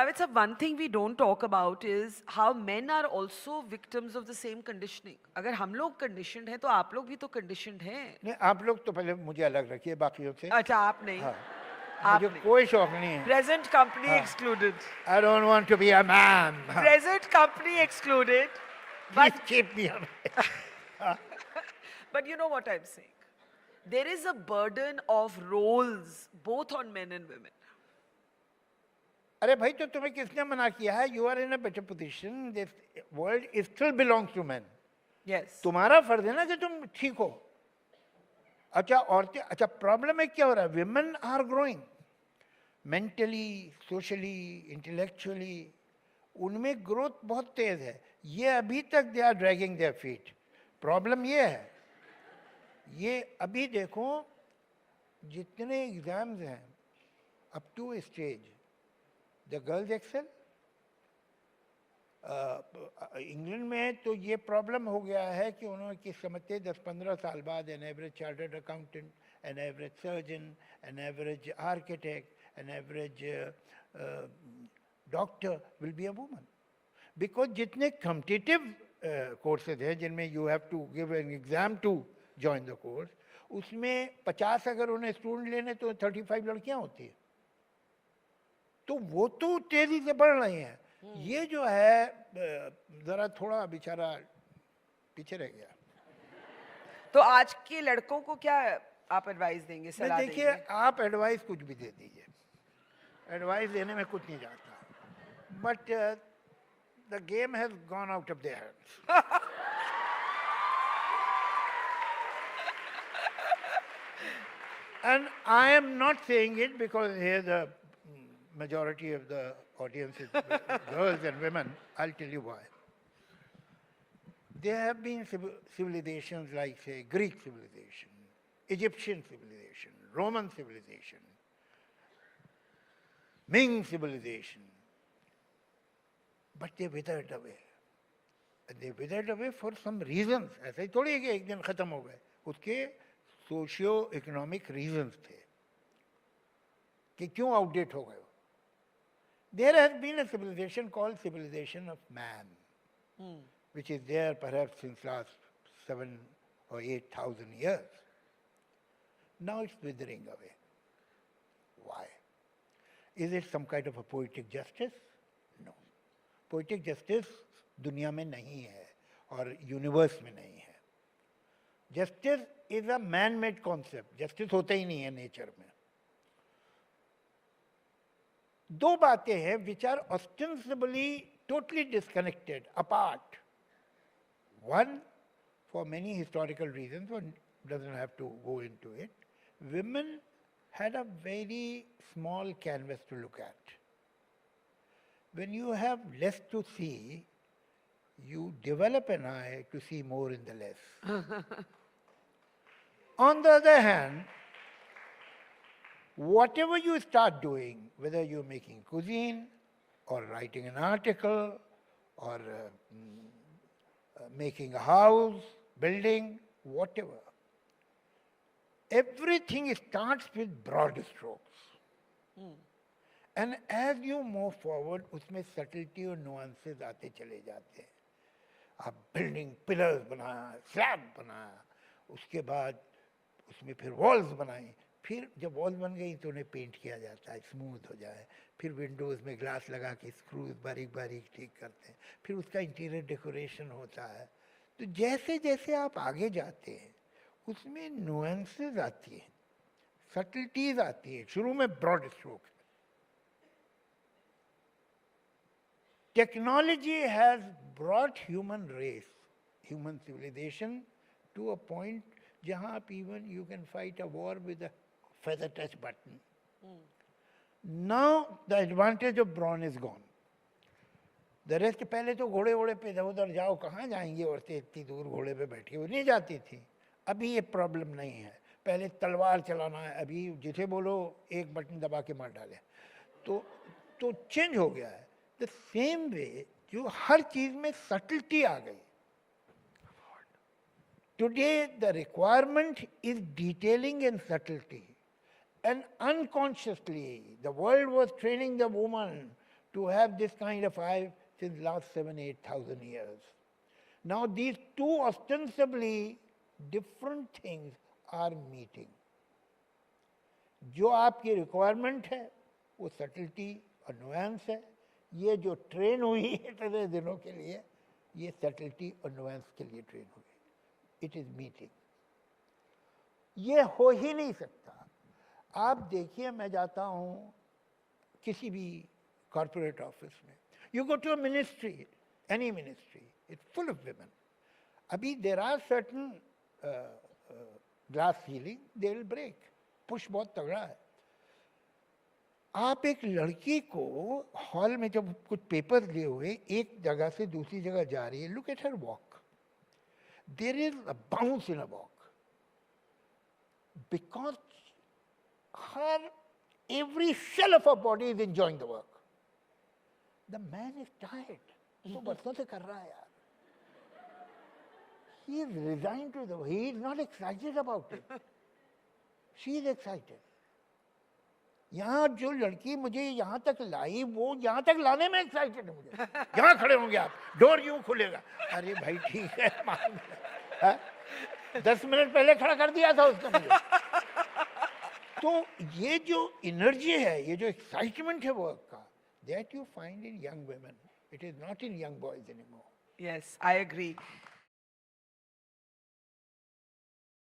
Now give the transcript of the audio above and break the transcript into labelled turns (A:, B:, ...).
A: Javed sir, one thing we don't talk about is how men are also victims of the same conditioning. अगर हम लोग conditioned हैं तो आप लोग भी तो conditioned हैं.
B: नहीं, आप लोग तो पहले मुझे अलग रखिए बाकियों से.
A: अच्छा, आप नहीं.
B: हाँ,
A: आप
B: मुझे
A: नहीं.
B: कोई शौक नहीं है.
A: Present company
B: हाँ.
A: excluded.
B: I don't want to be a man. हाँ.
A: Present company excluded.
B: Please
A: But
B: keep me away.
A: but you know what I'm saying. There is a burden of roles both on men and women.
B: अरे भाई, तो तुम्हें किसने मना किया है? You are in a better position. This world is still belongs to men.
A: Yes.
B: तुम्हारा फर्ज है ना कि तुम ठीक हो. अच्छा, औरतें, अच्छा, प्रॉब्लम है क्या हो रहा है? Women are growing mentally, socially, intellectually. उनमें ग्रोथ बहुत तेज है. ये अभी तक they are dragging their feet. Problem ये है, ये अभी देखो जितने एग्जाम्स हैं up to stage, the girls excel. England में तो ये प्रॉब्लम हो गया है कि उन्होंने किस समझते 10-15 साल बाद an average chartered accountant, an average surgeon, an average architect, an average doctor will be a woman. Because जितने कॉम्पिटिटिव कोर्सेज हैं जिनमें you have to give an exam to join the course, उसमें 50 अगर उन्हें स्टूडेंट लेने तो 35 लड़कियां होती है. तो वो तो तेजी से बढ़ रही हैं. ये जो है जरा थोड़ा बेचारा पीछे रह गया.
A: तो आज के लड़कों को क्या आप एडवाइस देंगे, सलाह देंगे?
B: देखिए, आप एडवाइस कुछ भी दे दीजिए, एडवाइस देने में कुछ नहीं जाता. But the game has gone out of their hands. And I am not saying it because here the majority of the audience is girls and women. I'll tell you why. There have been civilizations like, say, Greek civilization, Egyptian civilization, Roman civilization, Ming civilization, but they withered away. And they withered away for some reasons. ऐसा ही थोड़ी है कि एक दिन खत्म हो गए. उसके सोशियो इकोनॉमिक रीजंस थे कि क्यों आउटडेट हो गए. There has been a civilization called civilization of man, which is there perhaps since last 7 or 8,000 years. Now it's withering away. Why? Is it some kind of a poetic justice? No. Poetic justice दुनिया में नहीं है और universe में नहीं है. Justice is a man made concept. Justice होता ही नहीं है नेचर में. दो बातें हैं which are ostensibly totally disconnected, apart. One, for many historical reasons, one doesn't have to go into it, women had a very small canvas to look at. When you have less to see, you develop an eye to see more in the less. On the other hand, whatever you start doing, whether you're making cuisine or writing an article or making a house, building, whatever, everything starts with broad strokes. And as you move forward, उसमें subtlety और nuances आते चले जाते हैं. आप building pillars बनाया, slab बनाया, उसके बाद उसमें फिर वॉल्स बनाई. फिर जब वॉल्स बन गई तो उन्हें पेंट किया जाता है, स्मूथ हो जाए. फिर विंडोज़ में ग्लास लगा के स्क्रूज बारीक बारीक ठीक करते हैं. फिर उसका इंटीरियर डेकोरेशन होता है. तो जैसे जैसे आप आगे जाते हैं उसमें नुएंसेस आती हैं, सटलिटीज आती हैं. शुरू में broad stroke. Technology has brought human race, human civilization to a point जहां आप even you can fight a war with a feather touch button. Now the advantage of brawn is gone. The rest, पहले तो घोड़े वोड़े पे इधर उधर जाओ, कहाँ जाएंगी औरतें इतनी दूर घोड़े पे बैठी हुई नहीं जाती थी. अभी ये प्रॉब्लम नहीं है. पहले तलवार चलाना है, अभी जिसे बोलो एक बटन दबा के मार डाले. तो चेंज हो गया है. द सेम वे जो हर चीज में सटलिटी आ गई. Today the requirement is detailing and subtlety. And unconsciously, the world was training the woman to have this kind of eye since last 7,000-8,000 years. Now these two ostensibly different things are meeting. जो आपकी requirement है वो subtlety और nuance है, ये जो train हुई है इतने दिनों के लिए ये सटलिटी और नुआंस के लिए ट्रेन हुई, इट इज मीटिंग. ये हो ही नहीं सकता. आप देखिए, मैं जाता हूँ किसी भी कॉर्पोरेट ऑफिस में, you go to a ministry, any ministry, it's full of women. अभी there are certain glass ceiling, they will break, push बहुत तगड़ा है. आप एक लड़की को हॉल में जब कुछ पेपर लिए हुए एक जगह से दूसरी जगह जा रही है, look at her walk, there is a bounce in a walk, because her every cell of a body is enjoying the work. The man is tired, वो बरसों से कर रहा है यार. He is resigned to the, he is not excited about it. She is excited. यहाँ जो लड़की मुझे यहाँ तक लाई, वो यहाँ तक लाने में एक्साइटेड है. मुझे यहाँ खड़े होंगे आप, डोर यूँ खुलेगा, अरे भाई ठीक है, मान 10 मिनट पहले खड़ा कर दिया था उसने मुझे. तो ये जो एनर्जी है, ये जो एक्साइटमेंट है वर्क का, that you find in young women, it is not in young boys anymore.
A: Yes, I agree.